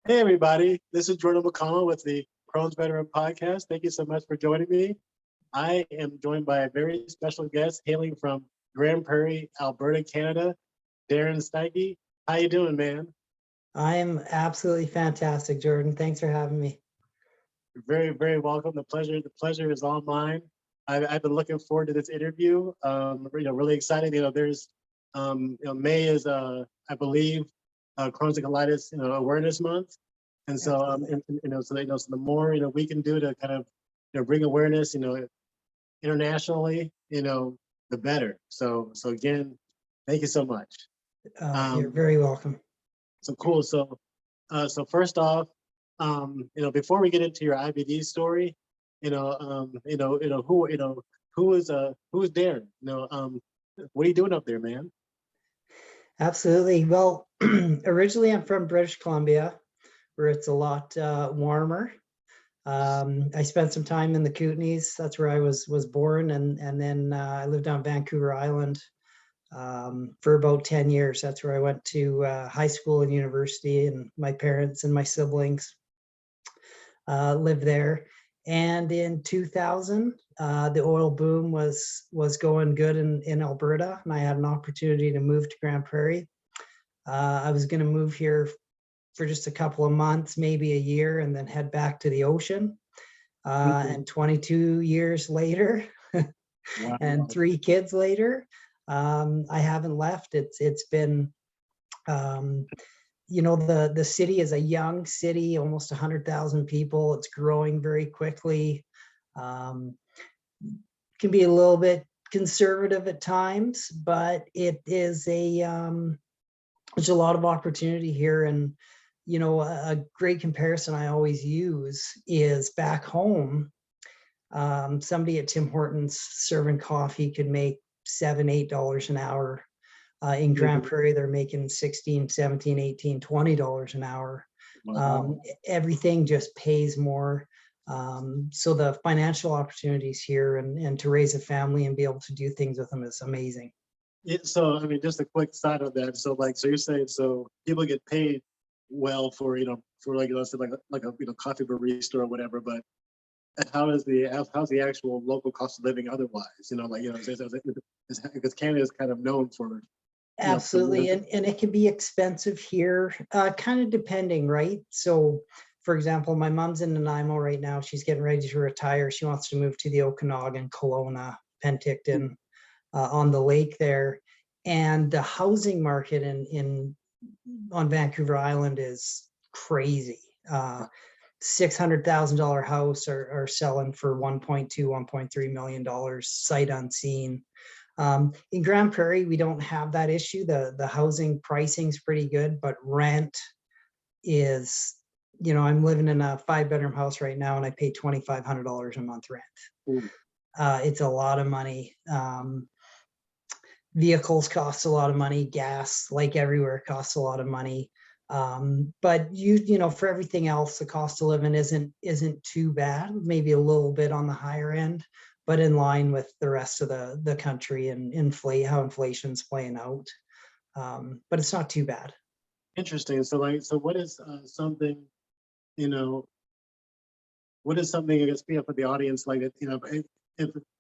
Hey, everybody. This is Jordan McConnell with the Crohn's Veteran Podcast. Thank you so much for joining me. I am joined by a very special guest hailing from Grand Prairie, Alberta, Canada, Darren Steinke. How you doing, man? I am absolutely fantastic, Jordan. Thanks for having me. You're very, very welcome. The pleasure is all mine. I've been looking forward to this interview. Really excited. May is, I believe, Crohn's Colitis, Awareness Month, and so so the more we can do to kind of bring awareness, internationally, the better. So again, thank you so much. You're very welcome. So cool. So first off, before we get into your IBD story, who's Darren? What are you doing up there, man? Absolutely. Well, originally I'm from British Columbia, where it's a lot warmer. I spent some time in the Kootenays. That's where I was born, and then I lived on Vancouver Island for about 10 years. That's where I went to high school and university, and my parents and my siblings lived there. And in 2000, the oil boom was going good in Alberta, and I had an opportunity to move to Grand Prairie. I was going to move here for just a couple of months, maybe a year, and then head back to the ocean. And 22 years later, wow, and 3 kids later, I haven't left. It's been, the city is a young city, almost 100,000 people. It's growing very quickly. Can be a little bit conservative at times, but it is there's a lot of opportunity here. And a great comparison I always use is back home. Somebody at Tim Hortons serving coffee could make $7-8 an hour. In Grand Prairie, they're making $16, $17, $18, $20 an hour. Wow. Everything just pays more. So the financial opportunities here and to raise a family and be able to do things with them is amazing. So, I mean, just a quick side of that. So you're saying, so people get paid well for, let's say like a coffee barista or whatever, but how's the actual local cost of living otherwise? Because Canada is kind of known for. Absolutely. And it can be expensive here, kind of depending, right? So, for example, my mom's in Nanaimo right now. She's getting ready to retire. She wants to move to the Okanagan, Kelowna, Penticton, on the lake there. And the housing market on Vancouver Island is crazy. $600,000 house are selling for $1.2, $1.3 million, sight unseen. In Grand Prairie, we don't have that issue. The housing pricing is pretty good, but rent is, I'm living in a 5-bedroom house right now, and I pay $2,500 a month rent. It's a lot of money. Vehicles cost a lot of money. Gas, like everywhere, costs a lot of money. But for everything else, the cost of living isn't too bad. Maybe a little bit on the higher end, but in line with the rest of the country and how inflation's playing out. But it's not too bad. Interesting. So what is something, what is something, I guess, for the audience, like, if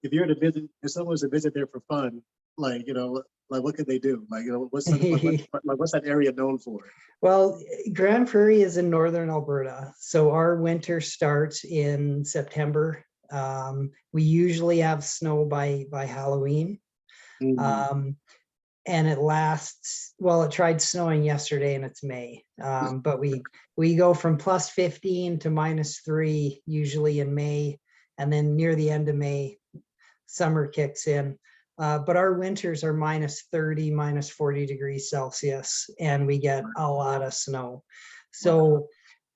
you're to visit, if someone was to visit there for fun, like what could they do? What's that area known for? Well, Grand Prairie is in northern Alberta. So our winter starts in September. We usually have snow by Halloween. Mm-hmm. And it lasts, it tried snowing yesterday and it's May. But we go from plus 15 to -3 usually in May. And then near the end of May, summer kicks in. But our winters are -30, -40 degrees Celsius, and we get a lot of snow. So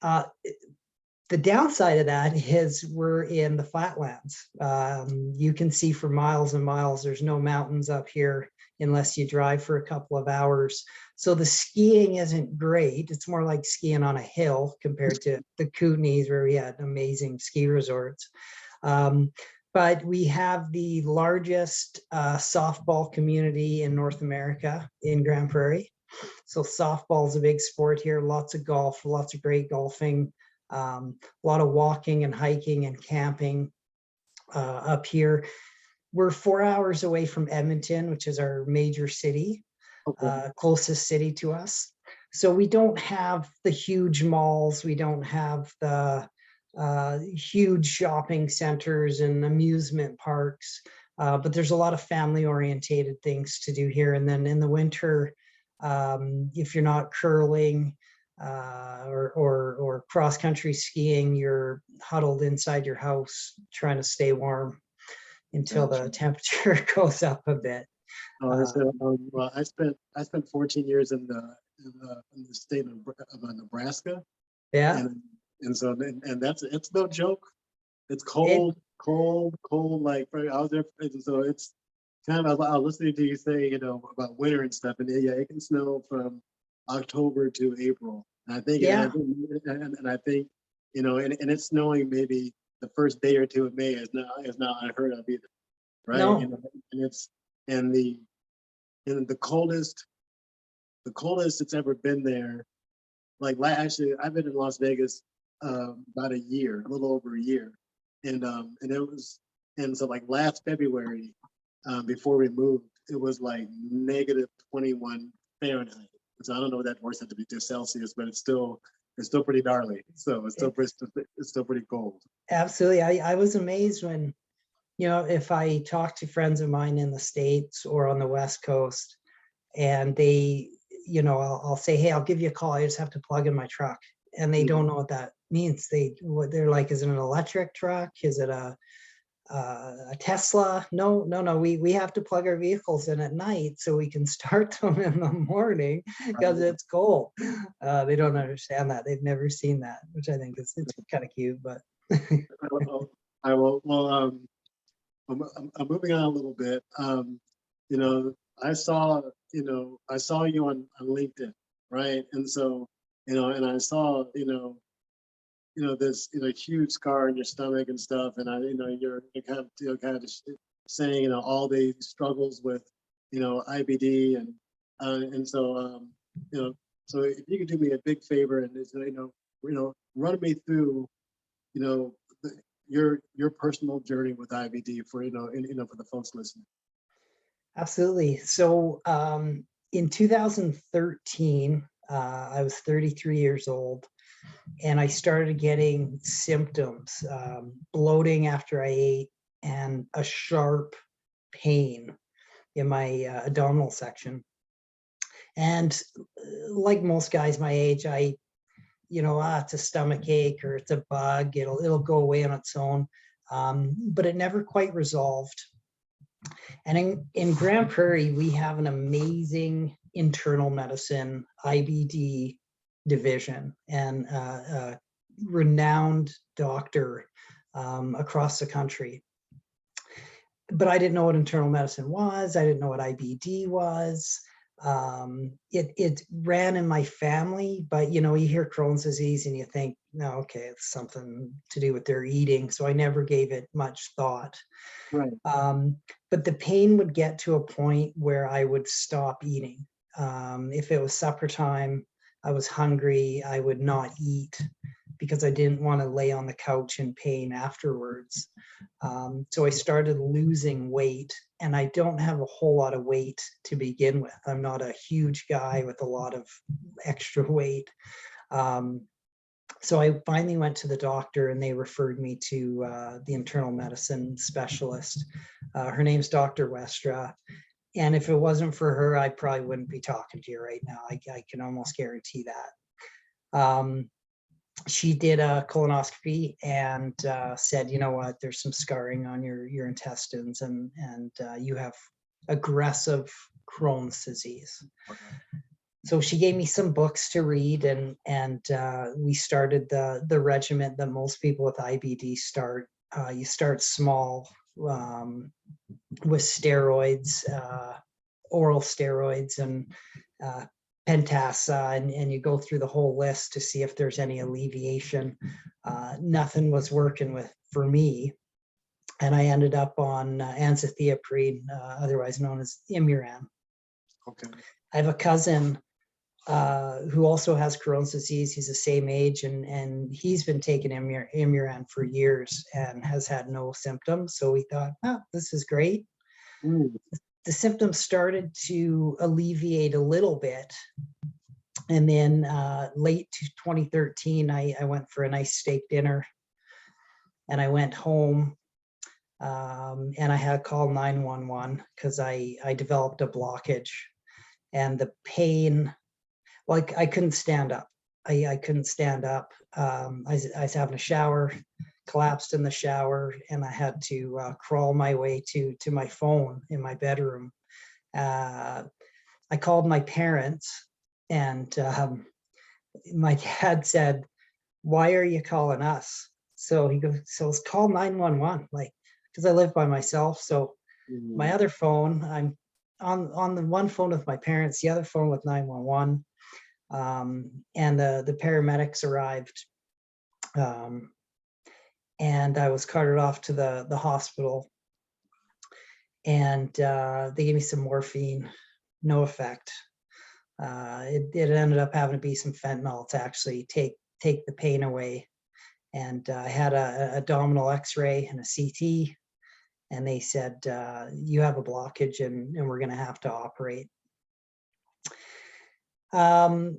the downside of that is we're in the flatlands. You can see for miles and miles. There's no mountains up here unless you drive for a couple of hours. So the skiing isn't great. It's more like skiing on a hill compared to the Kootenays, where we had amazing ski resorts. But we have the largest softball community in North America in Grand Prairie. So softball's a big sport here, lots of golf, lots of great golfing, a lot of walking and hiking and camping up here. We're 4 hours away from Edmonton, which is our major city, Okay. closest city to us. So we don't have the huge malls. We don't have the huge shopping centers and amusement parks. But there's a lot of family orientated things to do here. And then in the winter, if you're not curling or cross country skiing, you're huddled inside your house trying to stay warm until Gotcha. the temperature goes up a bit. Well, I spent 14 years in the state of Nebraska, Yeah, and so it's no joke. It's cold, cold. Like I was there, so it's kind of. I was listening to you say, about winter and stuff, and yeah, it can snow from October to April. And I think, yeah, and I think, and it's snowing maybe the first day or two of May is not unheard of either, right? no, And it's and the coldest it's ever been there. Like actually, I've been in Las Vegas about a year, a little over a year, and so like last February, before we moved, it was like -21 Fahrenheit. So I don't know what that works out to be to Celsius, but it's still pretty gnarly. So it's still pretty cold. absolutely. I was amazed when, if I talk to friends of mine in the States or on the West Coast, and they, I'll say, hey, I'll give you a call. I just have to plug in my truck. And they don't know what that means. They're like, is it an electric truck? Is it a Tesla? No. We have to plug our vehicles in at night so we can start them in the morning because it's cold. They don't understand that. They've never seen that, which I think it's kind of cute, but. I will. Well, I'm moving on a little bit. I saw you on LinkedIn, right? And so, and I saw, this, huge scar in your stomach and stuff. And you're kind of just saying, all the struggles with, IBD and so, so if you could do me a big favor and, run me through, your personal journey with IBD for, for the folks listening. Absolutely. So in 2013, I was 33 years old, and I started getting symptoms, bloating after I ate, and a sharp pain in my abdominal section. And like most guys my age, it's a stomach ache or it's a bug. It'll go away on its own, but it never quite resolved. And in Grand Prairie, we have an amazing internal medicine IBD division and a renowned doctor across the country. But I didn't know what internal medicine was. I didn't know what IBD was. It ran in my family, but you hear Crohn's disease and you think, no, okay, it's something to do with their eating. So I never gave it much thought. Right. But the pain would get to a point where I would stop eating. If it was supper time, I was hungry, I would not eat because I didn't want to lay on the couch in pain afterwards. So I started losing weight, and I don't have a whole lot of weight to begin with. I'm not a huge guy with a lot of extra weight. So I finally went to the doctor, and they referred me to the internal medicine specialist. Her name's Dr. Westra. And if it wasn't for her, I probably wouldn't be talking to you right now. I can almost guarantee that. She did a colonoscopy and said, you know what, there's some scarring on your intestines, and you have aggressive Crohn's disease. Okay. So she gave me some books to read, and we started the regimen that most people with IBD start. You start small with steroids, oral steroids, and Pentasa, and you go through the whole list to see if there's any alleviation. Nothing was working for me, and I ended up on azathioprine, otherwise known as Imuran. Okay. I have a cousin who also has Crohn's disease. He's the same age, and he's been taking Imuran for years and has had no symptoms. So we thought, oh, this is great. Mm. The symptoms started to alleviate a little bit. And then late 2013, I went for a nice steak dinner, and I went home, and I had to call 911 because I developed a blockage, and the pain, like I couldn't stand up. I couldn't stand up. I was having a shower, collapsed in the shower, and I had to crawl my way to my phone in my bedroom. I called my parents, and my dad said, "Why are you calling us?" So he goes, "So it's call 911," like, because I live by myself. So my other phone, I'm on the one phone with my parents, the other phone with 911. And the paramedics arrived, and I was carted off to the hospital, and they gave me some morphine, no effect. It ended up having to be some fentanyl to actually take the pain away. And I had a abdominal X-ray and a CT, and they said, you have a blockage, and we're going to have to operate. I'd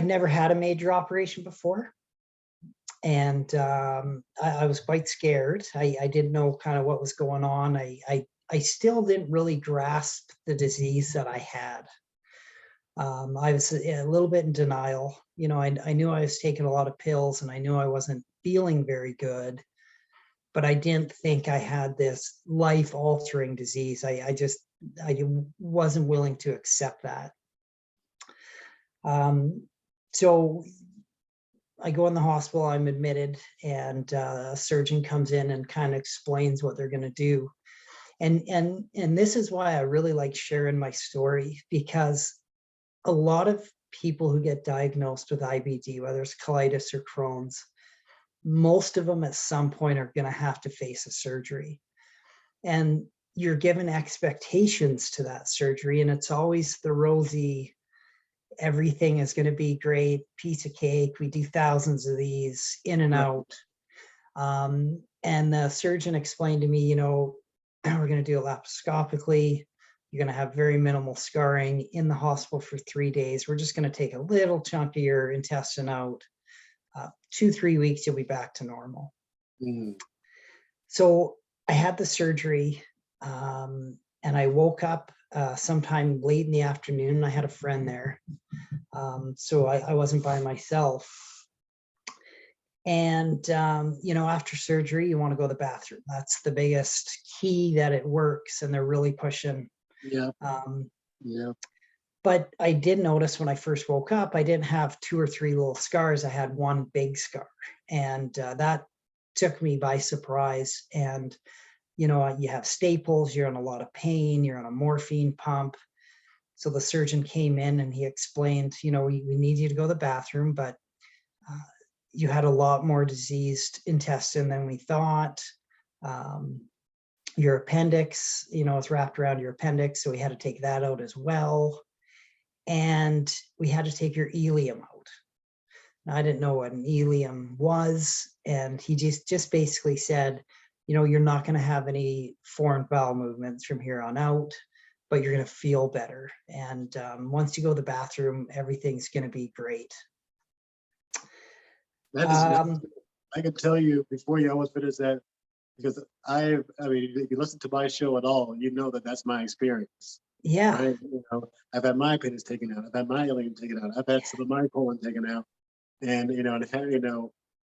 never had a major operation before, and I was quite scared. I didn't know kind of what was going on. I still didn't really grasp the disease that I had. I was a little bit in denial. You know, I knew I was taking a lot of pills, and I knew I wasn't feeling very good, but I didn't think I had this life-altering disease. I wasn't willing to accept that. So I go in the hospital, I'm admitted, and a surgeon comes in and kind of explains what they're going to do. And this is why I really like sharing my story, because a lot of people who get diagnosed with IBD, whether it's colitis or Crohn's, most of them at some point are going to have to face a surgery. And you're given expectations to that surgery, and it's always the rosy, everything is going to be great, piece of cake. We do thousands of these, in and out. And the surgeon explained to me, you know, we're going to do it laparoscopically. You're going to have very minimal scarring in the hospital for 3 days. We're just going to take a little chunk of your intestine out. 2-3 weeks, you'll be back to normal. So I had the surgery, and I woke up sometime late in the afternoon. I had a friend there, so I wasn't by myself. And you know, after surgery, you want to go to the bathroom. That's the biggest key that it works, and they're really pushing. Yeah. But I did notice when I first woke up, I didn't have 2 or 3 little scars. I had one big scar, and that took me by surprise. And you know, you have staples, you're in a lot of pain, you're on a morphine pump. So the surgeon came in and he explained, you know, we need you to go to the bathroom, but you had a lot more diseased intestine than we thought. Your appendix, you know, it's wrapped around your appendix, so we had to take that out as well. And we had to take your ileum out. Now, I didn't know what an ileum was, and he just basically said, you know, you're not going to have any foreign bowel movements from here on out, but you're going to feel better. And once you go to the bathroom, everything's going to be great. I can tell you before you almost finish that, because I mean, if you listen to my show at all, you know that that's my experience. Yeah. Right? You know, I've had my appendix taken out. I've had my ileum taken out. I've had some of my colon taken out. And, you know, and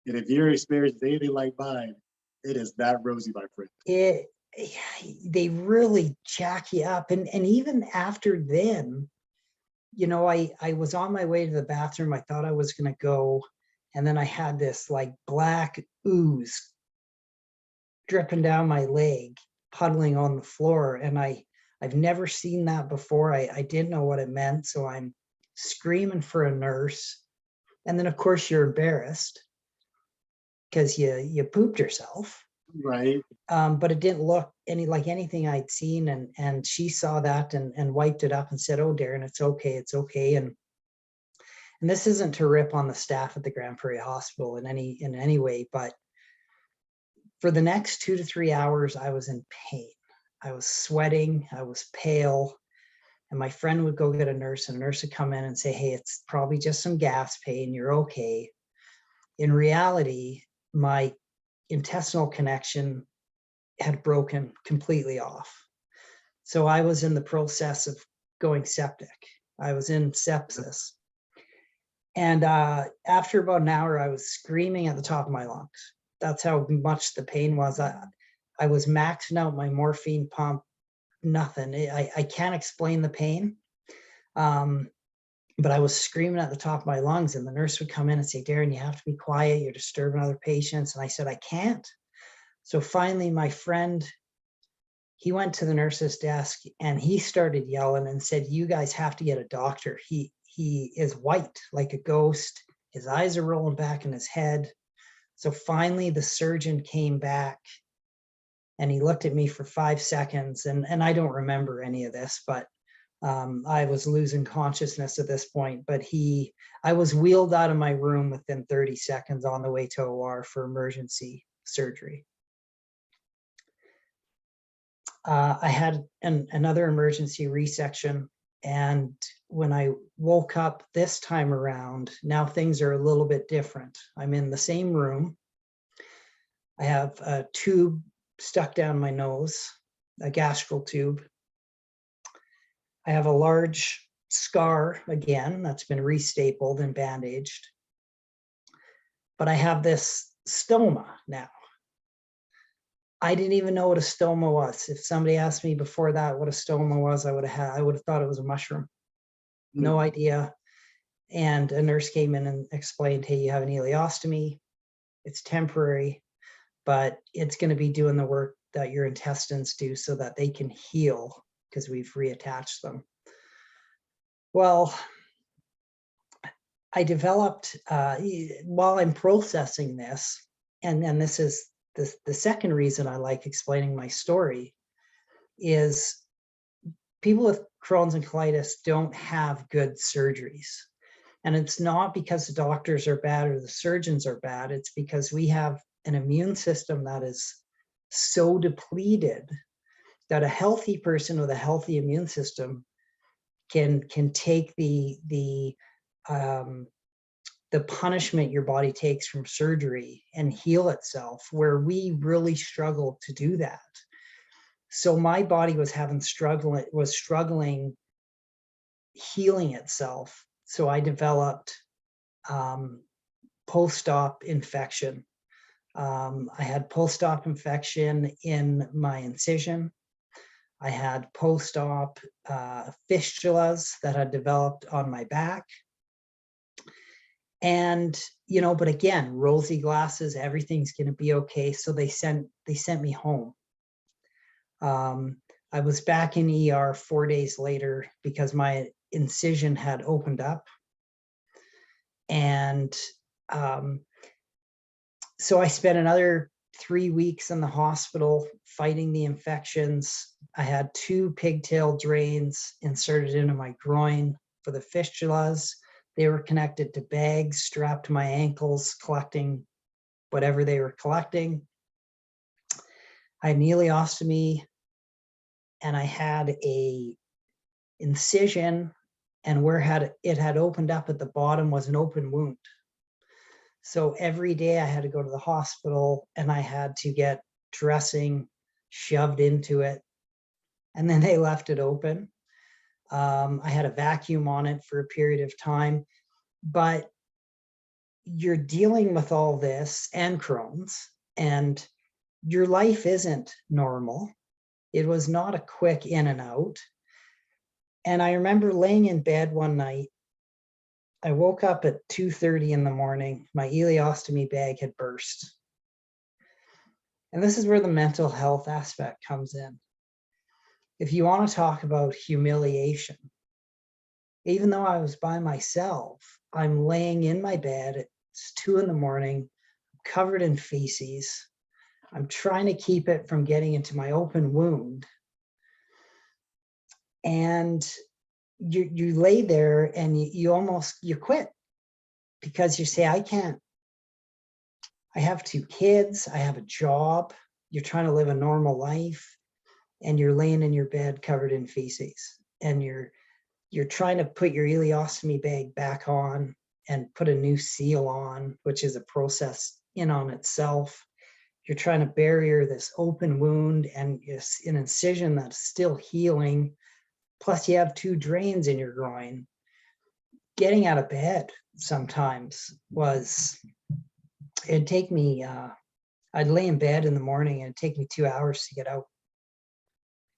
if your experience is anything like mine, it is not rosy, my friend. They really jack you up. And even after then, you know, I was on my way to the bathroom. I thought I was going to go. And then I had this like black ooze dripping down my leg, puddling on the floor. And I've never seen that before. I didn't know what it meant. So I'm screaming for a nurse. And then, of course, you're embarrassed because you pooped yourself. Right. But it didn't look like anything I'd seen. And she saw that and wiped it up and said, "Oh, Darren, it's okay. It's okay." And this isn't to rip on the staff at the Grand Prairie Hospital in any way, but for the next 2 to 3 hours, I was in pain. I was sweating, I was pale, and my friend would go get a nurse, and a nurse would come in and say, "Hey, it's probably just some gas pain, you're okay." In reality, my intestinal connection had broken completely off. So I was in the process of going septic. I was in sepsis. And after about an hour, I was screaming at the top of my lungs. That's how much the pain was. I was maxing out my morphine pump, nothing. I can't explain the pain. But I was screaming at the top of my lungs, and the nurse would come in and say, "Darren, you have to be quiet. You're disturbing other patients." And I said, "I can't." So finally, my friend, he went to the nurse's desk and he started yelling and said, "You guys have to get a doctor. He is white like a ghost. His eyes are rolling back in his head." So finally the surgeon came back and he looked at me for 5 seconds, and I don't remember any of this, but I was losing consciousness at this point. But I was wheeled out of my room within 30 seconds on the way to OR for emergency surgery. I had another emergency resection, and when I woke up this time around, now things are a little bit different. I'm in the same room. I have a tube stuck down my nose, a gastral tube. I have a large scar again that's been restapled and bandaged. But I have this stoma now. I didn't even know what a stoma was. If somebody asked me before that what a stoma was, I would have thought it was a mushroom. No idea. And a nurse came in and explained, "Hey, you have an ileostomy. It's temporary, but it's going to be doing the work that your intestines do so that they can heal, because we've reattached them." Well, I developed, while I'm processing this, and this is the second reason I like explaining my story, is people with Crohn's and colitis don't have good surgeries. And it's not because the doctors are bad or the surgeons are bad. It's because we have an immune system that is so depleted that a healthy person with a healthy immune system can take the punishment your body takes from surgery and heal itself, where we really struggle to do that. So my body was struggling healing itself. So I developed post-op infection. I had post-op infection in my incision. I had post-op fistulas that had developed on my back. And, but again, rosy glasses, everything's going to be okay. So they sent me home. I was back in ER 4 days later because my incision had opened up. And so I spent another 3 weeks in the hospital fighting the infections. I had 2 pigtail drains inserted into my groin for the fistulas. They were connected to bags strapped to my ankles, collecting whatever they were collecting. I had an ileostomy, and I had a incision, and where it had opened up at the bottom was an open wound. So every day I had to go to the hospital, and I had to get dressing shoved into it, and then they left it open. I had a vacuum on it for a period of time, but you're dealing with all this and Crohn's, and your life isn't normal. It was not a quick in and out. And I remember laying in bed one night. I woke up at 2:30 in the morning. My ileostomy bag had burst. And this is where the mental health aspect comes in. If you want to talk about humiliation, even though I was by myself, I'm laying in my bed. It's 2 in the morning, covered in feces. I'm trying to keep it from getting into my open wound. And you lay there and you quit, because you say, I can't, I have 2 kids, I have a job, you're trying to live a normal life, and you're laying in your bed covered in feces, and you're trying to put your ileostomy bag back on and put a new seal on, which is a process in on itself. You're trying to bury this open wound and it's an incision that's still healing. Plus you have 2 drains in your groin. Getting out of bed sometimes it'd take me, I'd lay in bed in the morning and it'd take me 2 hours to get out.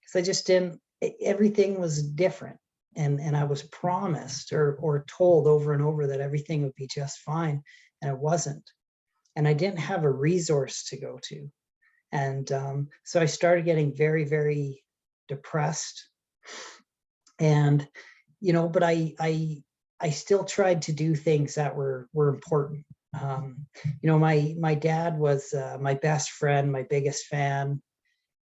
Because I just didn't, everything was different. And I was promised or told over and over that everything would be just fine, and it wasn't. And I didn't have a resource to go to. And so I started getting very, very depressed. And, you know, but I still tried to do things that were important. You know, my dad was my best friend, my biggest fan,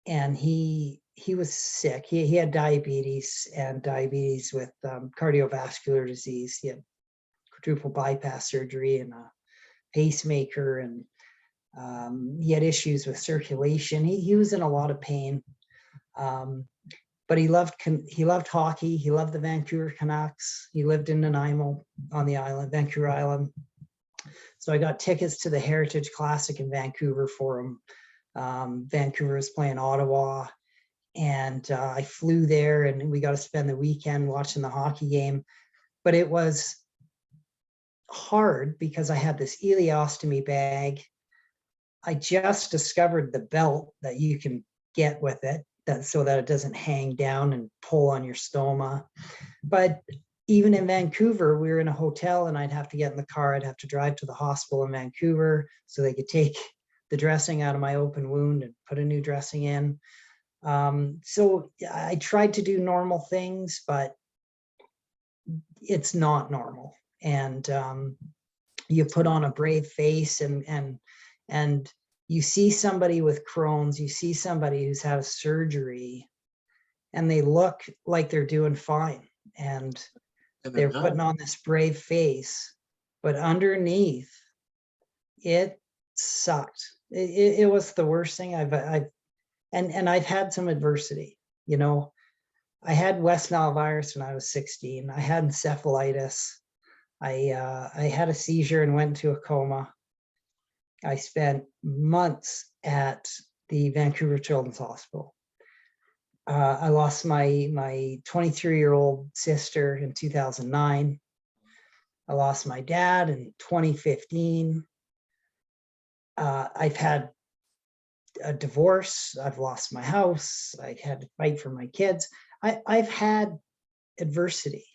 and he was sick. He had diabetes with cardiovascular disease. He had quadruple bypass surgery and a pacemaker, and he had issues with circulation. He was in a lot of pain, but he loved hockey. He loved the Vancouver Canucks. He lived in Nanaimo on the island, Vancouver Island. So I got tickets to the Heritage Classic in Vancouver for him. Vancouver was playing Ottawa, and I flew there, and we got to spend the weekend watching the hockey game. But it was hard because I had this ileostomy bag. I just discovered the belt that you can get with it, so that it doesn't hang down and pull on your stoma. But even in Vancouver, we were in a hotel, and I'd have to get in the car. I'd have to drive to the hospital in Vancouver so they could take the dressing out of my open wound and put a new dressing in. So I tried to do normal things, but it's not normal. And you put on a brave face, and you see somebody with Crohn's, you see somebody who's had a surgery, and they look like they're doing fine, and they're putting on this brave face, but underneath it sucked. It was the worst thing I've had some adversity. You know, I had West Nile virus when I was 16. I had encephalitis. I had a seizure and went into a coma. I spent months at the Vancouver Children's Hospital. I lost my 23-year-old sister in 2009. I lost my dad in 2015. I've had a divorce. I've lost my house. I had to fight for my kids. I've had adversity.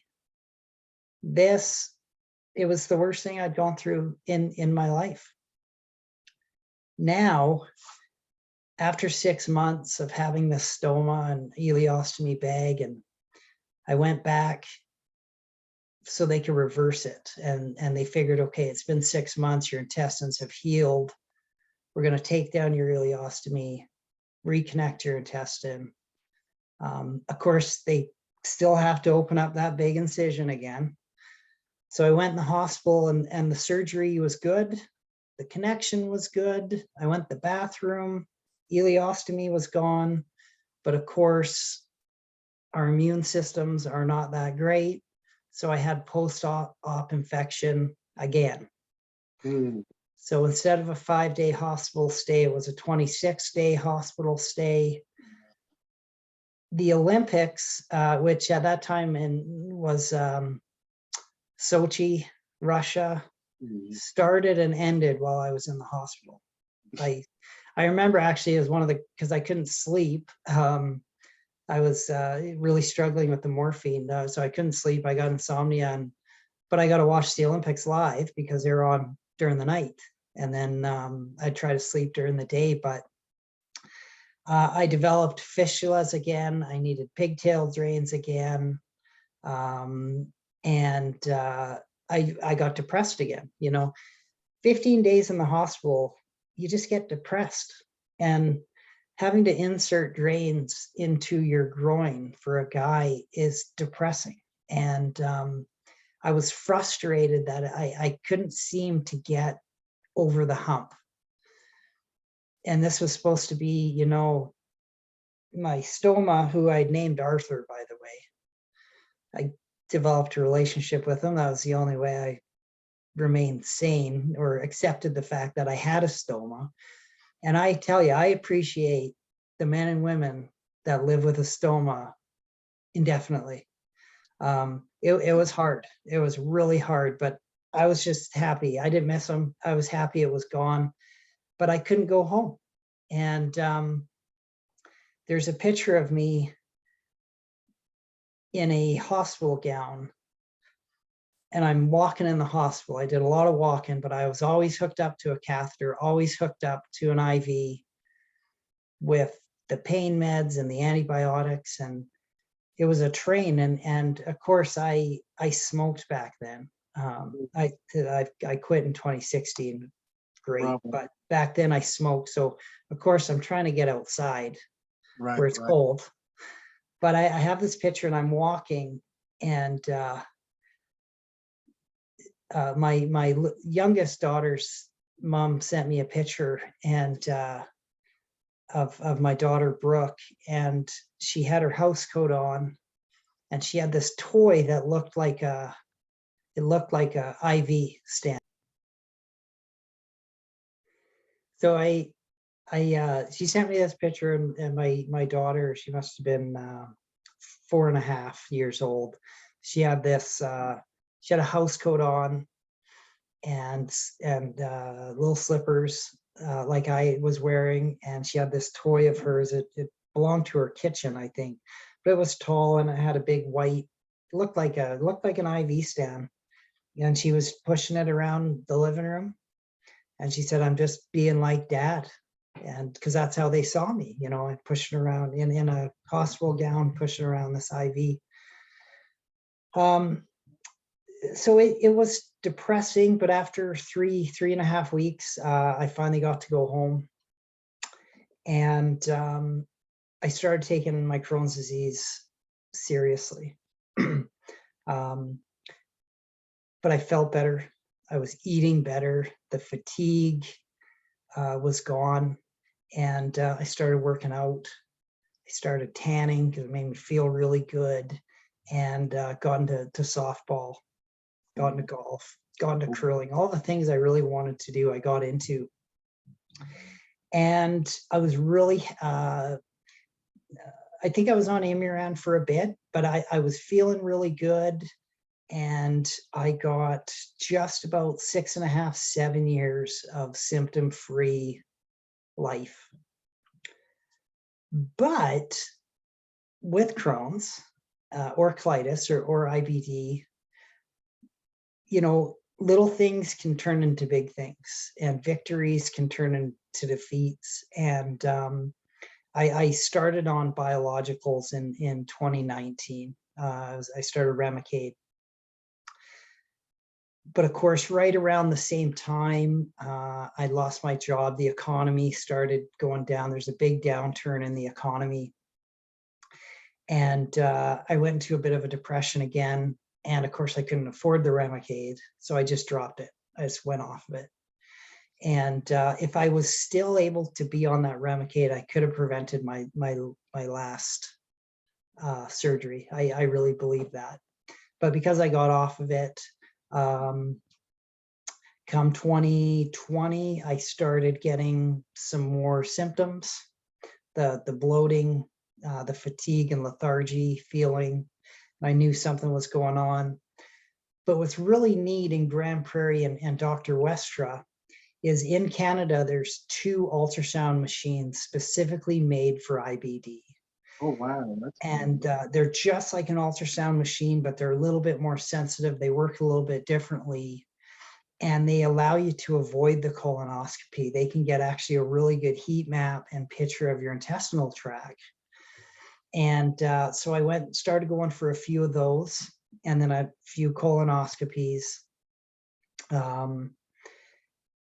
It was the worst thing I'd gone through in my life. Now, after 6 months of having this stoma and ileostomy bag, and I went back so they could reverse it. And they figured, okay, it's been 6 months, your intestines have healed. We're going to take down your ileostomy, reconnect your intestine. Of course, they still have to open up that big incision again. So I went in the hospital, and the surgery was good. The connection was good. I went to the bathroom. Ileostomy was gone. But of course, our immune systems are not that great. So I had post-op infection again. So instead of a 5-day hospital stay, it was a 26-day hospital stay. The Olympics, which at that time was Sochi, Russia, started and ended while I was in the hospital. I remember actually as because I couldn't sleep. I was really struggling with the morphine, so I couldn't sleep. I got insomnia, but I got to watch the Olympics live because they were on during the night. And then I'd try to sleep during the day, but I developed fistulas again. I needed pigtail drains again. And I got depressed again. 15 days in the hospital, you just get depressed. And having to insert drains into your groin for a guy is depressing. And I was frustrated that I couldn't seem to get over the hump. And this was supposed to be, you know, my stoma, who I'd named Arthur, by the way. I developed a relationship with him. That was the only way I remained sane or accepted the fact that I had a stoma. And I tell you, I appreciate the men and women that live with a stoma indefinitely. It was hard. It was really hard, but I was just happy. I didn't miss them. I was happy it was gone, but I couldn't go home. And there's a picture of me in a hospital gown, and I'm walking in the hospital. I did a lot of walking, but I was always hooked up to a catheter, always hooked up to an IV with the pain meds and the antibiotics. And it was a train. And of course I smoked back then. I quit in 2016. Great. Bravo. But back then I smoked. So of course I'm trying to get outside where it's Right. cold. But I have this picture and I'm walking, and my youngest daughter's mom sent me a picture, and of my daughter Brooke, and she had her house coat on, and she had this toy that looked like a IV stand. So she sent me this picture, and my daughter, she must have been 4.5 years old. She had this she had a house coat on, and little slippers like I was wearing, and she had this toy of hers. It belonged to her kitchen, I think, but it was tall and it had a big white, it looked like an IV stand, and she was pushing it around the living room. And she said, "I'm just being like Dad." And because that's how they saw me, you know, pushing around in a hospital gown, pushing around this IV. So it was depressing, but after 3.5 weeks, I finally got to go home. And I started taking my Crohn's disease seriously. But I felt better. I was eating better. The fatigue was gone. And I started working out. I started tanning because it made me feel really good, and got into softball, got into golf, got into curling, all the things I really wanted to do, I got into. And I was really, I think I was on Imuran for a bit, but I was feeling really good. And I got just about 6.5, 7 years of symptom-free life. But with Crohn's or colitis or IBD, you know, little things can turn into big things, and victories can turn into defeats. And I started on biologicals in 2019. I started Remicade. But of course, right around the same time, I lost my job. The economy started going down. There's a big downturn in the economy. And I went into a bit of a depression again. And of course, I couldn't afford the Remicade. So I just dropped it. I just went off of it. And if I was still able to be on that Remicade, I could have prevented my last surgery. I really believe that. But because I got off of it, come 2020, I started getting some more symptoms, the bloating, the fatigue and lethargy feeling. I knew something was going on. But what's really neat in Grand Prairie and Dr. Westra is in Canada, there's 2 ultrasound machines specifically made for IBD. Oh, wow. And they're just like an ultrasound machine, but they're a little bit more sensitive. They work a little bit differently, and they allow you to avoid the colonoscopy. They can get actually a really good heat map and picture of your intestinal tract. And so I started going for a few of those, and then a few colonoscopies.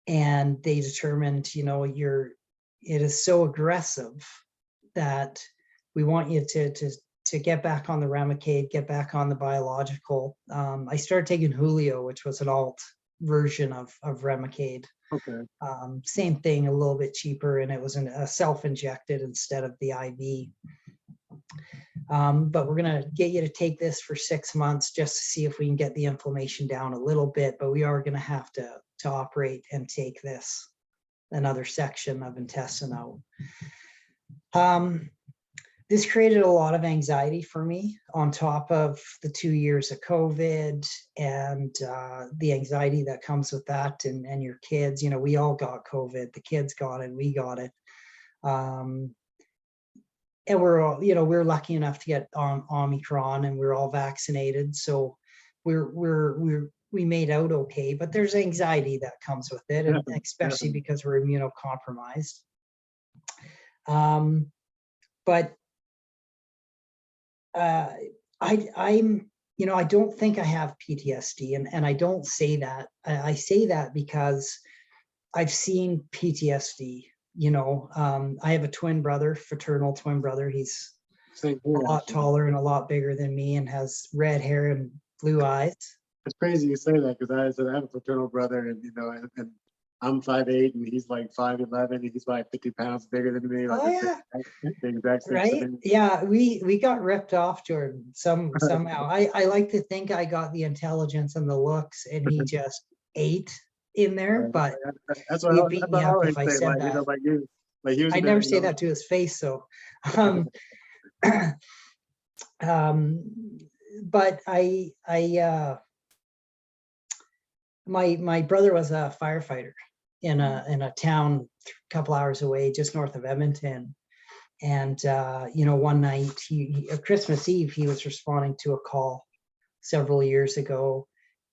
And they determined, you know, it is so aggressive that we want you to get back on the Remicade, get back on the biological. I started taking Julio, which was an alt version of Remicade. Okay. Same thing, a little bit cheaper, and it was a self-injected instead of the IV. But we're going to get you to take this for 6 months just to see if we can get the inflammation down a little bit, but we are going to have to operate and take this, another section of intestine out. This created a lot of anxiety for me on top of the 2 years of COVID and the anxiety that comes with that, and your kids. You know, we all got COVID, the kids got it, we got it. And we're all, you know, we're lucky enough to get on Omicron, and we're all vaccinated. So we made out okay, but there's anxiety that comes with it, and especially because we're immunocompromised. But I'm, you know, I don't think I have PTSD, and I don't say that. I say that because I've seen PTSD. You know, I have a twin brother, fraternal twin brother. He's a lot taller and a lot bigger than me, and has red hair and blue eyes. It's crazy you say that, because I have a fraternal brother, and you know, and I'm 5'8", and he's like 5'11", and he's like 50 pounds bigger than me. Like, oh yeah, the exact same right? thing. Yeah, we got ripped off, Jordan. Somehow. I like to think I got the intelligence and the looks, and he just ate in there. But that's what he'd beat me I up always if I say. said Like, that. you know, like he was. I never say that to his face, so. But my brother was a firefighter in a town a couple hours away, just north of Edmonton. And you know, one night, Christmas Eve, he was responding to a call several years ago,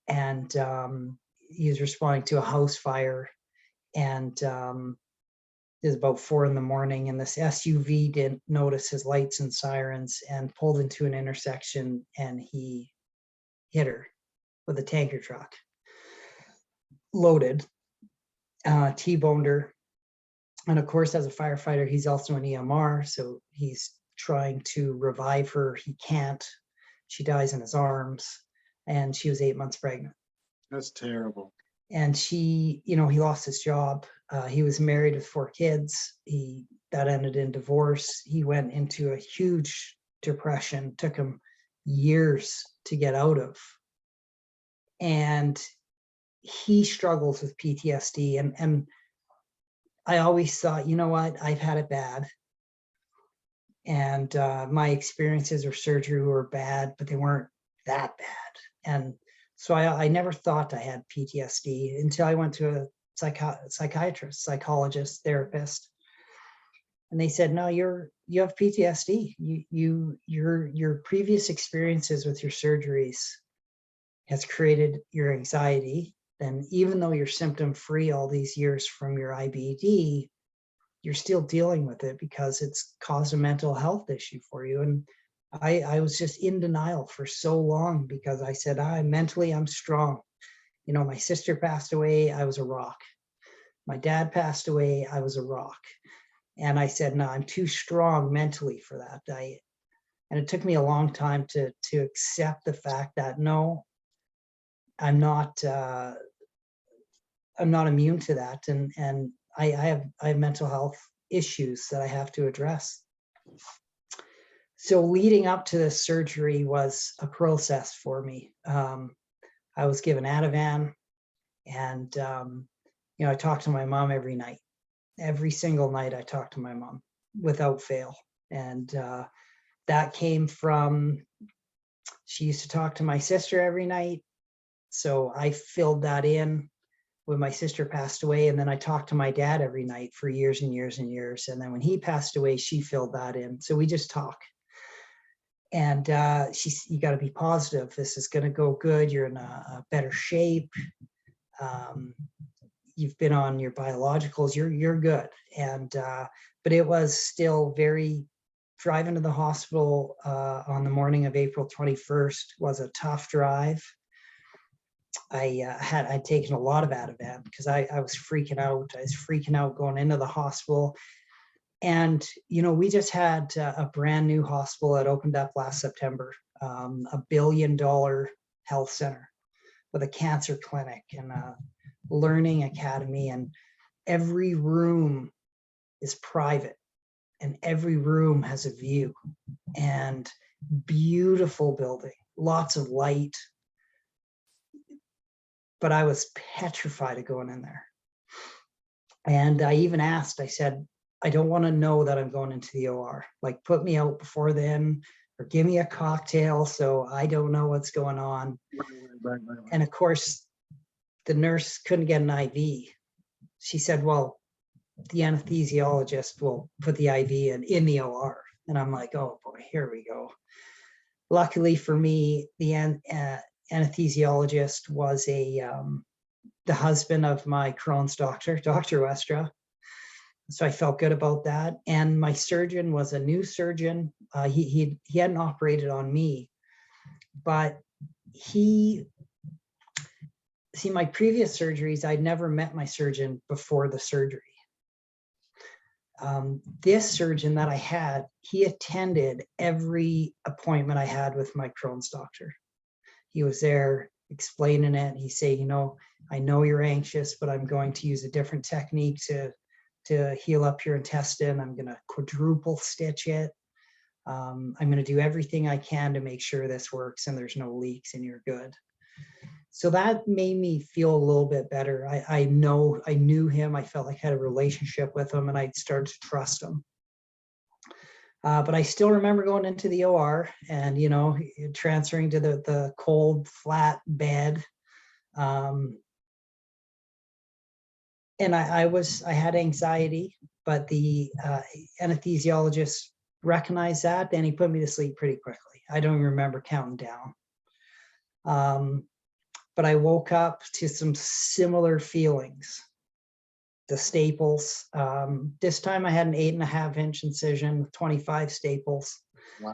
and he was responding to a house fire, and it was about 4 a.m, and this SUV didn't notice his lights and sirens and pulled into an intersection, and he hit her with a tanker truck, loaded, T-boned her. And of course, as a firefighter, he's also an EMR, so he's trying to revive her. He can't. She dies in his arms, and she was 8 months pregnant. That's terrible. And she, you know, he lost his job. He was married with 4 kids. That ended in divorce. He went into a huge depression, took him years to get out of. And he struggles with PTSD. And I always thought, you know what, I've had it bad. And my experiences with surgery were bad, but they weren't that bad. And so I never thought I had PTSD until I went to a psychiatrist, psychologist, therapist. And they said, no, you have PTSD. Your previous experiences with your surgeries has created your anxiety. And even though you're symptom free all these years from your IBD, you're still dealing with it because it's caused a mental health issue for you. And I was just in denial for so long, because I said, mentally, I'm strong. You know, my sister passed away, I was a rock. My dad passed away, I was a rock. And I said, no, I'm too strong mentally for that. And it took me a long time to accept the fact that, no, I'm not immune to that. And I have mental health issues that I have to address. So leading up to this surgery was a process for me. I was given Ativan, and you know, I talked to my mom every night. Every single night I talked to my mom without fail. And that came from, she used to talk to my sister every night. So I filled that in when my sister passed away. And then I talked to my dad every night for years and years and years. And then when he passed away, she filled that in. So we just talk. And you got to be positive. This is going to go good. You're in a better shape. You've been on your biologicals. You're good. And but it was still very, driving to the hospital on the morning of April 21st was a tough drive. I'd taken a lot of Ativan because I was freaking out. I was freaking out going into the hospital. And, we just had a brand new hospital that opened up last September, $1 billion health center with a cancer clinic and a learning academy. And every room is private and every room has a view, and beautiful building, lots of light. But I was petrified of going in there. And I even asked, I said, I don't want to know that I'm going into the OR. Like, put me out before then, or give me a cocktail so I don't know what's going on. Right. And of course, the nurse couldn't get an IV. She said, well, the anesthesiologist will put the IV in the OR. And I'm like, oh boy, here we go. Luckily for me, the anesthesiologist was the husband of my Crohn's doctor, Dr. Westra. So I felt good about that. And my surgeon was a new surgeon. He hadn't operated on me, but my previous surgeries, I'd never met my surgeon before the surgery. This surgeon that I had, he attended every appointment I had with my Crohn's doctor. He was there explaining it. He said, I know you're anxious, but I'm going to use a different technique to heal up your intestine. I'm going to quadruple stitch it. I'm going to do everything I can to make sure this works and there's no leaks and you're good. So that made me feel a little bit better. I knew him. I felt like I had a relationship with him and I started to trust him. But I still remember going into the OR and, transferring to the cold, flat bed. And I had anxiety, but the anesthesiologist recognized that and he put me to sleep pretty quickly. I don't even remember counting down. But I woke up to some similar feelings. The staples. This time I had an 8.5-inch incision with 25 staples. Wow.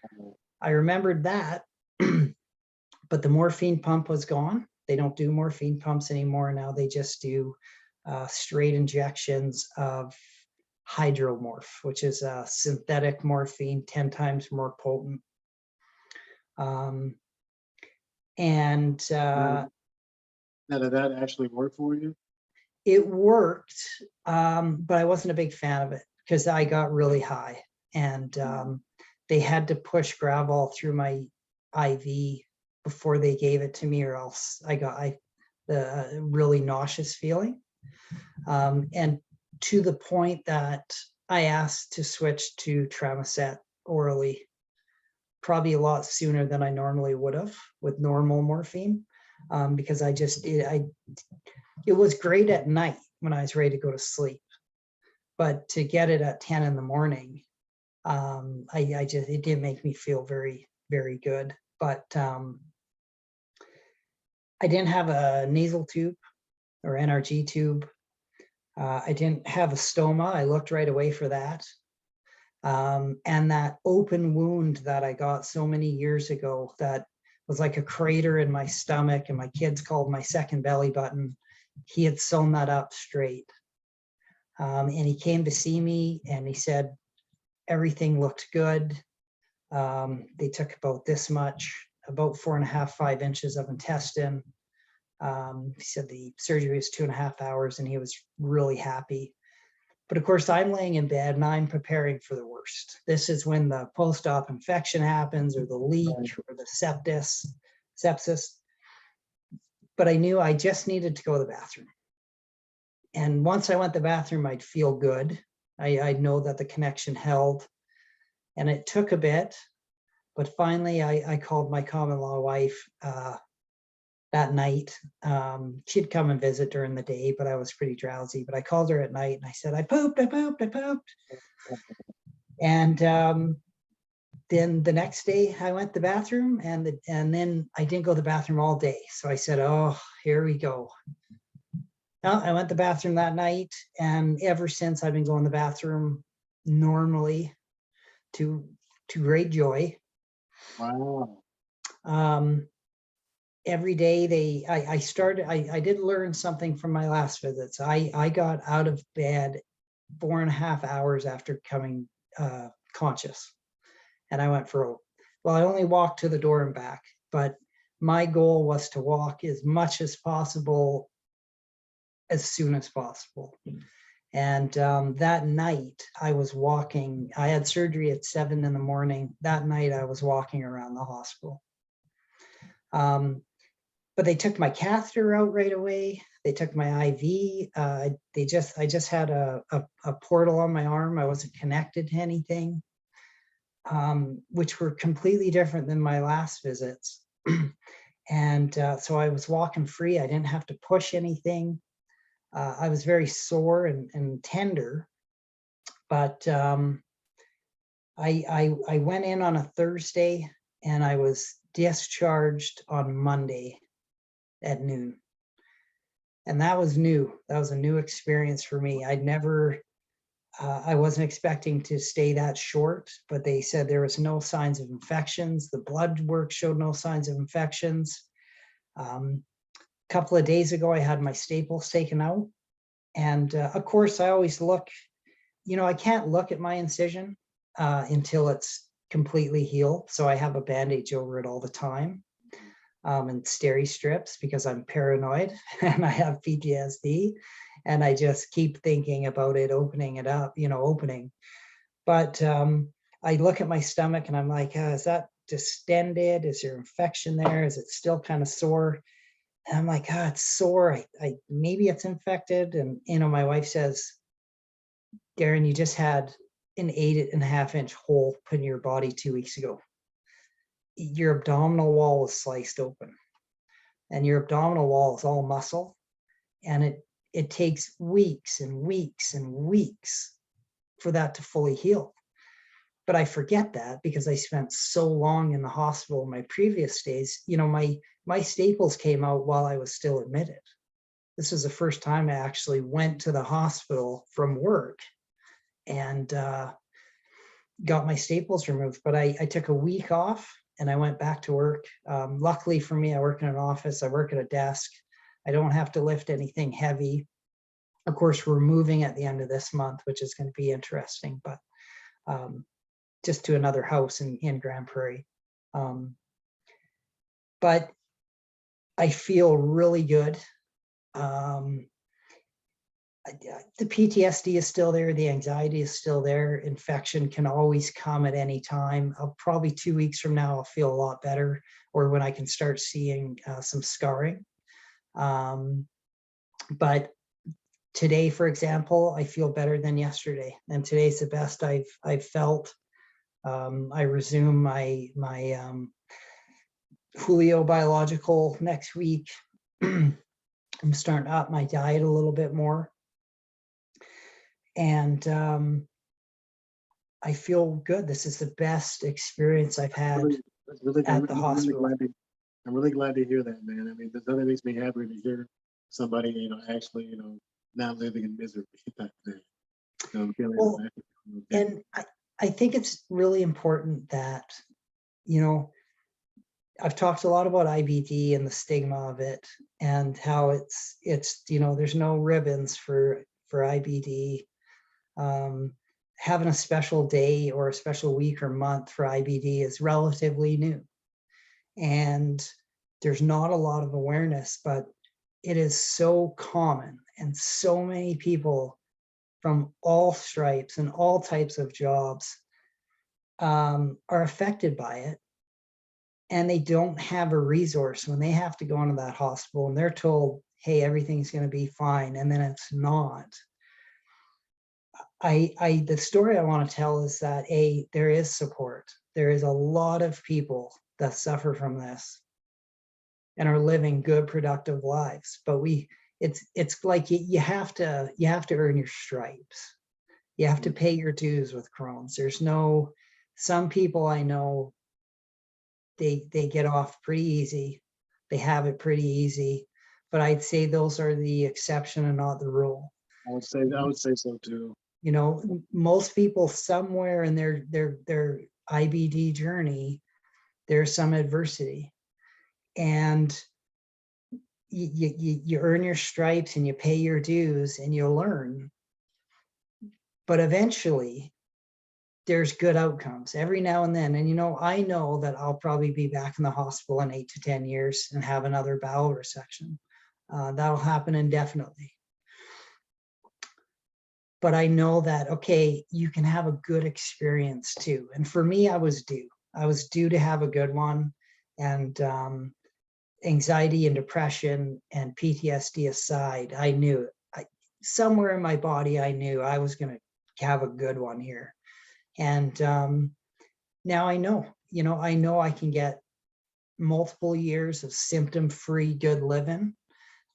I remembered that, but the morphine pump was gone. They don't do morphine pumps anymore. Now they just do straight injections of hydromorph, which is a synthetic morphine, 10 times more potent. Now, did that actually work for you? It worked, but I wasn't a big fan of it because I got really high and they had to push Gravol through my IV before they gave it to me, or else I got the really nauseous feeling. And to the point that I asked to switch to Tramacet orally, probably a lot sooner than I normally would have with normal morphine. Because it was great at night when I was ready to go to sleep, but to get it at 10 in the morning, it didn't make me feel very, very good. But I didn't have a nasal tube or NRG tube. I didn't have a stoma. I looked right away for that. And that open wound that I got so many years ago that was like a crater in my stomach, and my kids called my second belly button. He had sewn that up straight. And he came to see me and he said, everything looked good. They took about this much, about 4.5, 5 inches of intestine. He said the surgery was 2.5 hours and he was really happy. But of course, I'm laying in bed and I'm preparing for the worst. This is when the post-op infection happens, or the leak, or the sepsis. But I knew I just needed to go to the bathroom. And once I went to the bathroom, I'd feel good. I'd know that the connection held. And it took a bit, but finally I called my common-law wife that night. She'd come and visit during the day, but I was pretty drowsy. But I called her at night and I said, I pooped. And then the next day I went to the bathroom and then I didn't go to the bathroom all day. So I said, oh, here we go. Now, I went to the bathroom that night, and ever since I've been going to the bathroom normally to great joy. Wow. Every day I did learn something from my last visits. I got out of bed 4.5 hours after coming conscious. And I went well, I only walked to the door and back, but my goal was to walk as much as possible, as soon as possible. And that night I was walking, I had surgery at 7 in. That night I was walking around the hospital. But they took my catheter out right away. They took my IV. I just had a portal on my arm. I wasn't connected to anything, which were completely different than my last visits. And so I was walking free. I didn't have to push anything. I was very sore and tender, but I went in on a Thursday and I was discharged on Monday at noon. And that was new. That was a new experience for me. I wasn't expecting to stay that short, but they said there was no signs of infections. The blood work showed no signs of infections. A couple of days ago, I had my staples taken out. And of course, I always look, I can't look at my incision until it's completely healed. So I have a bandage over it all the time, and steri strips, because I'm paranoid and I have PTSD. And I just keep thinking about it, opening it up, opening. But I look at my stomach and I'm like, is that distended? Is there infection there? Is it still kind of sore? And I'm like, it's sore. Maybe it's infected. And, my wife says, Darren, you just had an 8.5-inch hole put in your body 2 weeks ago. Your abdominal wall was sliced open, and your abdominal wall is all muscle. And it takes weeks and weeks and weeks for that to fully heal. But I forget that because I spent so long in the hospital in my previous days. My staples came out while I was still admitted. This was the first time I actually went to the hospital from work and got my staples removed. But I took a week off and I went back to work. Luckily for me, I work in an office. I work at a desk. I don't have to lift anything heavy. Of course, we're moving at the end of this month, which is going to be interesting, but just to another house in Grand Prairie. But I feel really good. The PTSD is still there. The anxiety is still there. Infection can always come at any time. Probably 2 weeks from now, I'll feel a lot better, or when I can start seeing some scarring. But today, for example, I feel better than yesterday, and today's the best I've felt. I resume my Julio biological next week. I'm starting to up my diet a little bit more, and I feel good. This is the best experience I've had at the hospital. I'm really glad to hear that, man. I mean, that makes me happy to hear somebody, actually, not living in misery. Well, and I think it's really important that, I've talked a lot about IBD and the stigma of it, and how it's there's no ribbons for IBD. Having a special day or a special week or month for IBD is relatively new, and there's not a lot of awareness, but it is so common, and so many people from all stripes and all types of jobs are affected by it. And they don't have a resource when they have to go into that hospital and they're told, hey, everything's going to be fine, and then it's not. The story I want to tell is that there is support. There is a lot of people that suffer from this and are living good, productive lives. But it's like you have to earn your stripes. You have to pay your dues with Crohn's. Some people I know, they get off pretty easy. They have it pretty easy, but I'd say those are the exception and not the rule. I would say so too. Most people somewhere in their IBD journey, there's some adversity, and you earn your stripes and you pay your dues and you learn. but eventually there's good outcomes every now and then. And, I know that I'll probably be back in the hospital in 8 to 10 years and have another bowel resection. That'll happen indefinitely. But I know that, okay, you can have a good experience too. And for me, I was due to have a good one. And anxiety and depression and PTSD aside, I knew somewhere in my body, I knew I was going to have a good one here. And now I know I can get multiple years of symptom-free good living.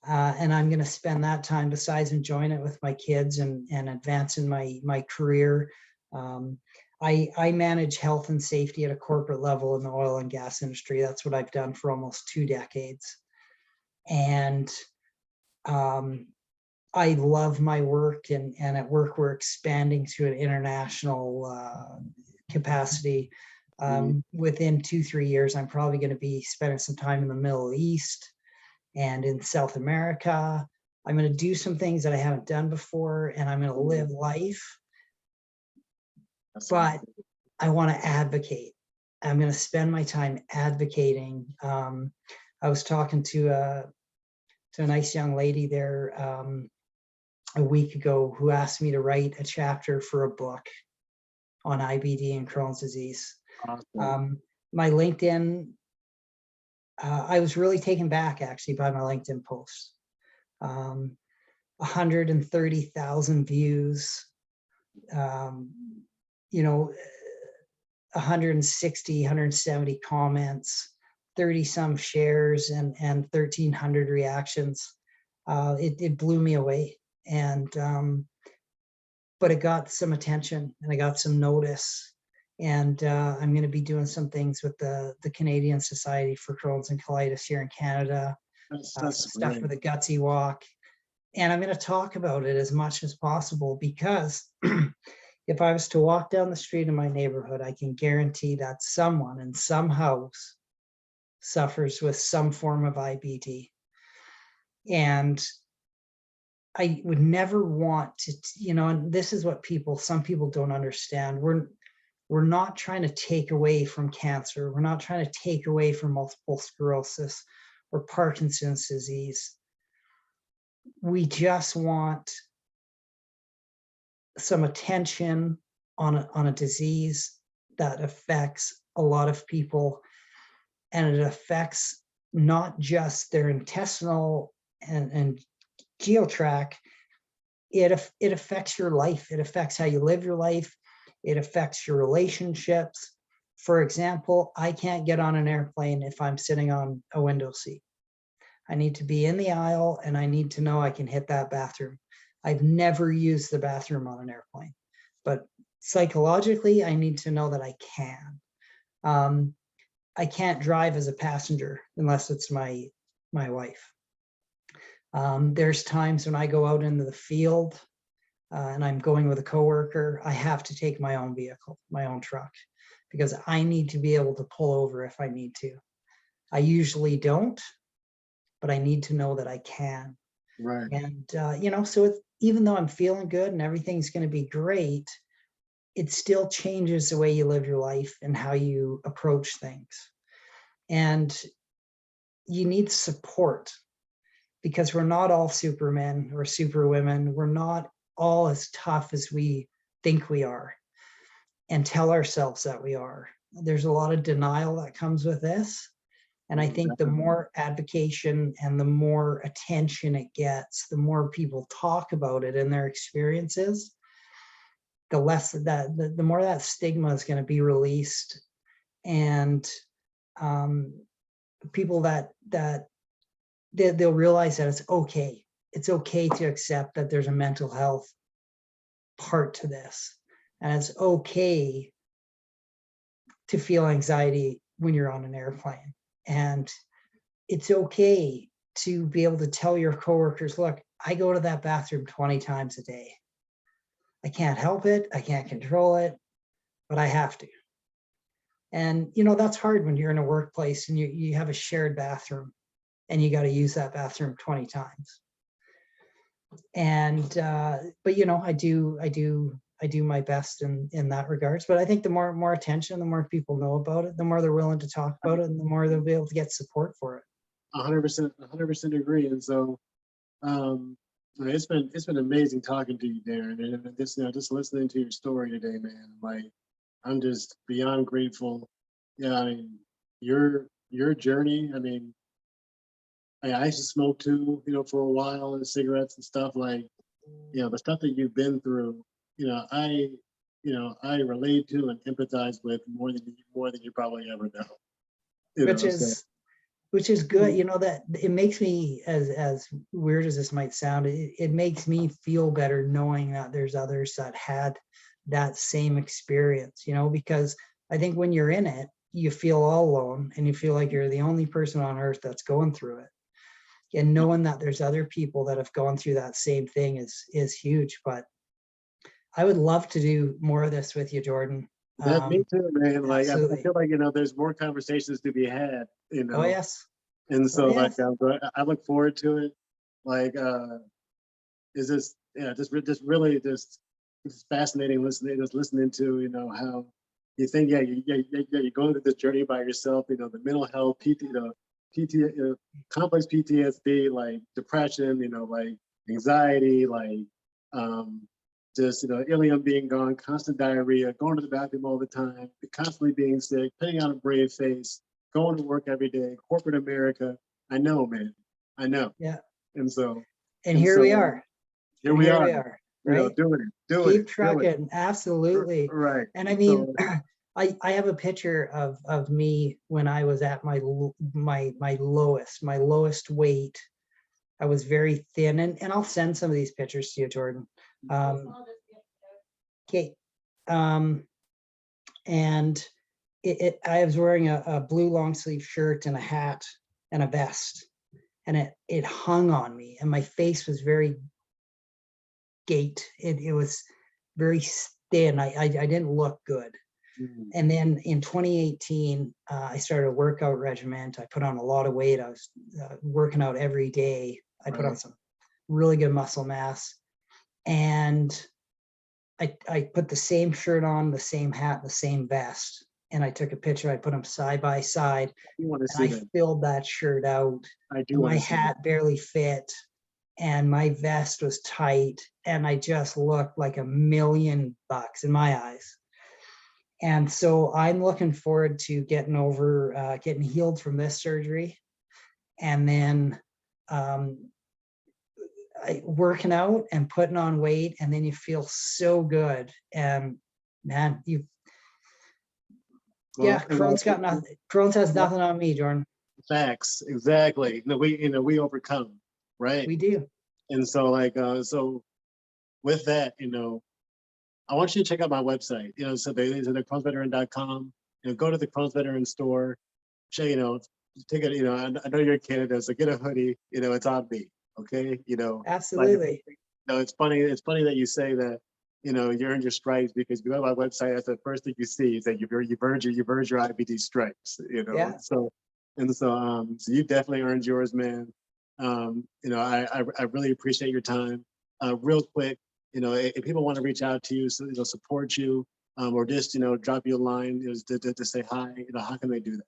And I'm going to spend that time, besides enjoying it with my kids and advancing my career. I manage health and safety at a corporate level in the oil and gas industry. That's what I've done for almost 2 decades. And I love my work, and at work we're expanding to an international capacity. Within 2-3 years, I'm probably going to be spending some time in the Middle East and in South America. I'm going to do some things that I haven't done before, and I'm going to live life. But I want to advocate. I'm going to spend my time advocating. I was talking to a nice young lady there a week ago who asked me to write a chapter for a book on IBD and Crohn's disease. Awesome. My LinkedIn, I was really taken back actually by my LinkedIn posts. 130,000 views, 160, 170 comments, 30 some shares, and 1,300 reactions. It blew me away. And but it got some attention and I got some notice. And I'm going to be doing some things with the Canadian Society for Crohn's and Colitis here in Canada. That's stuff with a gutsy walk. And I'm going to talk about it as much as possible, because if I was to walk down the street in my neighborhood, I can guarantee that someone in some house suffers with some form of IBD. And I would never want to, and this is what some people don't understand. We're not trying to take away from cancer. We're not trying to take away from multiple sclerosis or Parkinson's disease. We just want some attention on a disease that affects a lot of people, and it affects not just their intestinal and geotract. It affects your life. It affects how you live your life. It affects your relationships. For example, I can't get on an airplane if I'm sitting on a window seat. I need to be in the aisle, and I need to know I can hit that bathroom. I've never used the bathroom on an airplane, but psychologically, I need to know that I can. I can't drive as a passenger unless it's my wife. There's times when I go out into the field and I'm going with a coworker, I have to take my own vehicle, my own truck, because I need to be able to pull over if I need to. I usually don't, but I need to know that I can. Right. And, so even though I'm feeling good and everything's going to be great, it still changes the way you live your life and how you approach things. And you need support, because we're not all supermen or superwomen. We're not all as tough as we think we are and tell ourselves that we are. There's a lot of denial that comes with this. And I think the more advocation and the more attention it gets, the more people talk about it in their experiences, the less the more that stigma is going to be released. And people that they'll realize that it's okay. It's okay to accept that there's a mental health part to this. And it's okay to feel anxiety when you're on an airplane. And it's okay to be able to tell your coworkers, look, I go to that bathroom 20 times a day. I can't help it. I can't control it, but I have to. And, that's hard when you're in a workplace and you have a shared bathroom and you got to use that bathroom 20 times. And, but, I do do my best in that regards. But I think the more attention, the more people know about it, the more they're willing to talk about it, and the more they'll be able to get support for it. 100% agree. And so, it's been amazing talking to you, Darren, and just listening to your story today, man. Like, I'm just beyond grateful. Yeah, I mean, your journey. I mean, I used to smoke too, for a while, and cigarettes and stuff. Like, the stuff that you've been through, I relate to and empathize with more than you probably ever know. Which is good. That it makes me, as weird as this might sound, it makes me feel better knowing that there's others that had that same experience, because I think when you're in it, you feel all alone and you feel like you're the only person on earth that's going through it. And knowing that there's other people that have gone through that same thing is huge. But I would love to do more of this with you, Jordan. Me too, man. Like, I absolutely. feel like, there's more conversations to be had, Oh, yes. And so, Oh, yes. I look forward to it. Like, is this, just fascinating listening to, how you think, you're going through this journey by yourself, the mental health, complex PTSD, like depression, like anxiety, like, just, ileum being gone, constant diarrhea, going to the bathroom all the time, constantly being sick, putting on a brave face, going to work every day, corporate America. I know, man. I know. Yeah. And so. And here we are. Here we are. Right? Doing it. Keep trucking. Absolutely. Right. And I mean, I have a picture of me when I was at my lowest weight. I was very thin, and I'll send some of these pictures to you, Jordan. Okay. And I was wearing a blue long sleeve shirt and a hat and a vest, and it hung on me, and my face was very gate. It was very thin. I didn't look good. And then in 2018, I started a workout regiment. I put on a lot of weight. I was working out every day. I put on some really good muscle mass. And I put the same shirt on, the same hat, the same vest. And I took a picture. I put them side by side. And I filled that shirt out. My hat barely fit. And my vest was tight. And I just looked like $1,000,000 in my eyes. And so I'm looking forward to getting healed from this surgery, and then working out and putting on weight, and then you feel so good. And man, Crohn's got nothing. Crohn's has nothing on me, Jordan. Facts, exactly. We overcome, right? We do. And so, so with that, I want you to check out my website. So they're crohnsveteran.com. Go to the Crohn's Veteran store. Take it. I know you're in Canada, so get a hoodie. It's on me. Okay. Absolutely. It's funny. It's funny that you say that. You earned your stripes, because if you go to my website, that's the first thing you see is that you've earned your IBD stripes. Yeah. So you definitely earned yours, man. I really appreciate your time. Real quick. If people want to reach out to you, support you, or just, drop you a line, to say hi, how can they do that?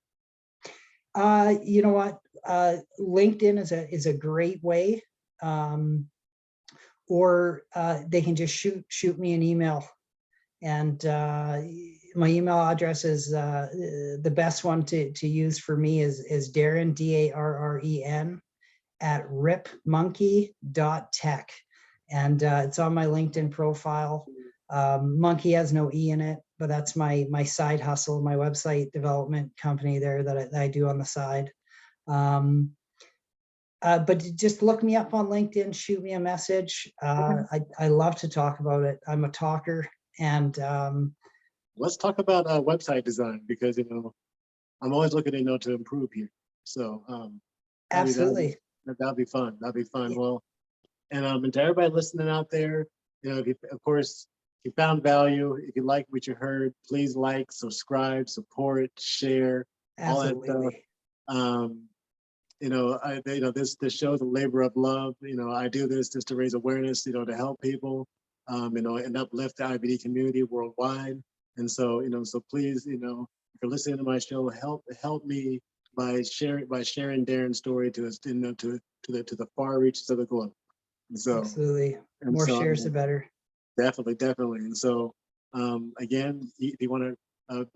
You know what? LinkedIn is a great way, or they can just shoot me an email, and my email address is the best one to use for me is Darren, DARREN @ripmonkey.tech. And it's on my LinkedIn profile. Monkey has no E in it, but that's my side hustle, my website development company there that I do on the side. But just look me up on LinkedIn, shoot me a message. I love to talk about it. I'm a talker. And let's talk about website design, because I'm always looking to improve here. So absolutely, that'd be fun. That'd be fun. Yeah. Well. And to everybody listening out there, if you found value, if you like what you heard, please like, subscribe, support, share, absolutely. All that stuff. This show is a labor of love. I do this just to raise awareness, to help people. and uplift the IBD community worldwide. And so, so please, if you're listening to my show, help me by sharing Darren's story to us, to the far reaches of the globe. And so, Absolutely. More shares, the better. Definitely. And so, again, if you want to,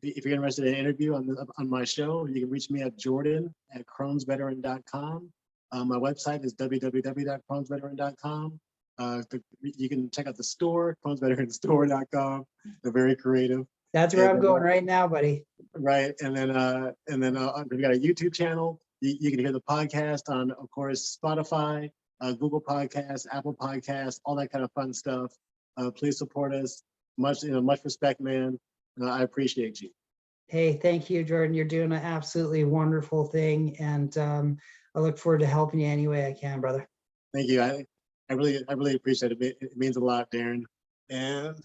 if you're interested in an interview on my show, you can reach me at jordan@crohnsveteran.com. My website is www.crohnsveteran.com. You can check out the store, crohnsveteranstore.com. They're very creative. That's where I'm going right now, buddy. Right. And then we've got a YouTube channel. You can hear the podcast on, of course, Spotify, Google Podcasts, Apple Podcasts, all that kind of fun stuff. Please support us. Much respect, man. I appreciate you. Hey, thank you, Jordan. You're doing an absolutely wonderful thing. And I look forward to helping you any way I can, brother. Thank you. I really appreciate it. It means a lot, Darren. And